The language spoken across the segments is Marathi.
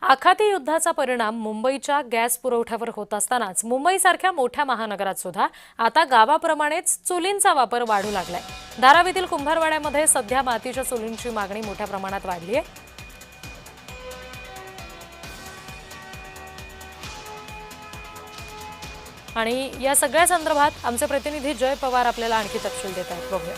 आखाती युद्धाचा परिणाम मुंबईच्या गॅस पुरवठ्यावर होत असतानाच मुंबईसारख्या मोठ्या महानगरात सुद्धा आता गावाप्रमाणेच चुलींचा वापर वाढू लागलाय। धारावीतील कुंभारवाड्यामध्ये सध्या मातीच्या चुलींची मागणी मोठ्या प्रमाणात वाढली आहे आणि या सगळ्या संदर्भात आमचे प्रतिनिधी जय पवार आपल्याला आणखी तपशील देत आहेत। बघूया।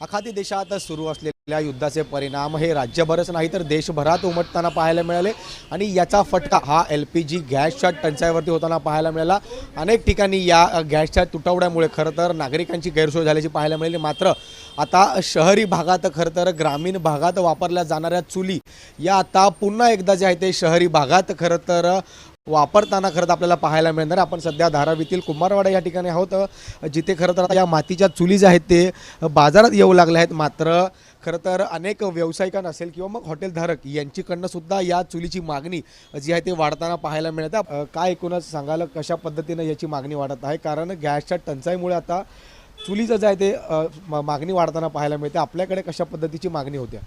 आखाती देशात सुरू असलेल्या युद्धाचे परिणाम हे राज्यभरच नाही तर देशभरात उमटताना पाहायला मिळाले आणि याचा फटका हा LPG गॅसच्या टंचाईवरती होताना पाहायला मिळाला। अनेक ठिकाणी या गॅसच्या तुटवड्यामुळे खरं तर नागरिकांची गैरसोय झाल्याची पाहायला मिळाली। मात्र आता शहरी भागात खरं तर ग्रामीण भागात वापरल्या जाणाऱ्या चुली या आता पुन्हा एकदा जे आहे ते शहरी भागात खरं तर वापरताना खरं तर आपल्याला पाहायला मिळणार। आपण सध्या धारावीतील कुंभारवाडा या ठिकाणी आहोत, जिथे खरं तर या मातीच्या चुली ज्या आहेत ते बाजारात येऊ लागल्या आहेत। मात्र खरं तर अनेक व्यावसायिकांना असेल किंवा मग हॉटेलधारक यांच्याकडनं सुद्धा या चुलीची मागणी जी आहे ते वाढताना पाहायला मिळते। काय एकूणच सांगाल कशा पद्धतीने याची मागणी वाढत आहे, कारण गॅसच्या टंचाईमुळे आता चुलीचं जे आहे ते मागणी वाढताना पाहायला मिळते। आपल्याकडे कशा पद्धतीची मागणी होते?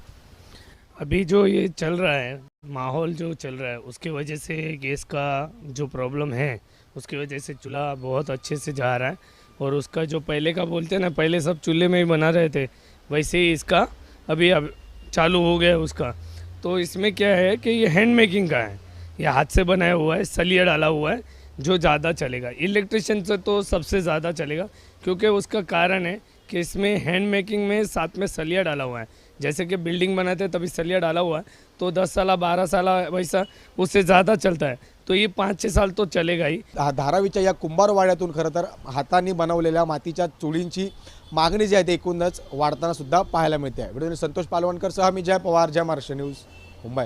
अभी जो ये चल रहा है, माहौल जो चल रहा है, उसके वजह से गैस का जो प्रॉब्लम है उसकी वजह से चूल्हा बहुत अच्छे से जा रहा है। और उसका जो पहले का बोलते हैं ना, पहले सब चूल्हे में ही बना रहे थे, वैसे ही इसका अब चालू हो गया उसका। तो इसमें क्या है कि ये हैंड मेकिंग का है, ये हाथ से बनाया हुआ है, सलिया डाला हुआ है, जो ज़्यादा चलेगा। इलेक्ट्रिशियन से तो सबसे ज़्यादा चलेगा, क्योंकि उसका कारण है कि इसमें हैंड मेकिंग में साथ में सलिया डाला हुआ है। जैसे कि बिल्डिंग बनाते हैं तभी सलिया डाला हुआ है, तो 10 साल 12 साल वैसा उससे ज़्यादा चलता है, तो ये 5-6 साल तो चलेगा ही। धारावीच्या या कुंभारवाड्यातून खरं तर हातांनी बनवलेल्या मातीच्या चुलींची मागणी जी आहे ते एकूणच वाढताना सुद्धा पाहायला मिळते आहे। व्हिडिओ संतोष पालवणकर सह मी जय पवार, जय महाराष्ट्र न्यूज, मुंबई।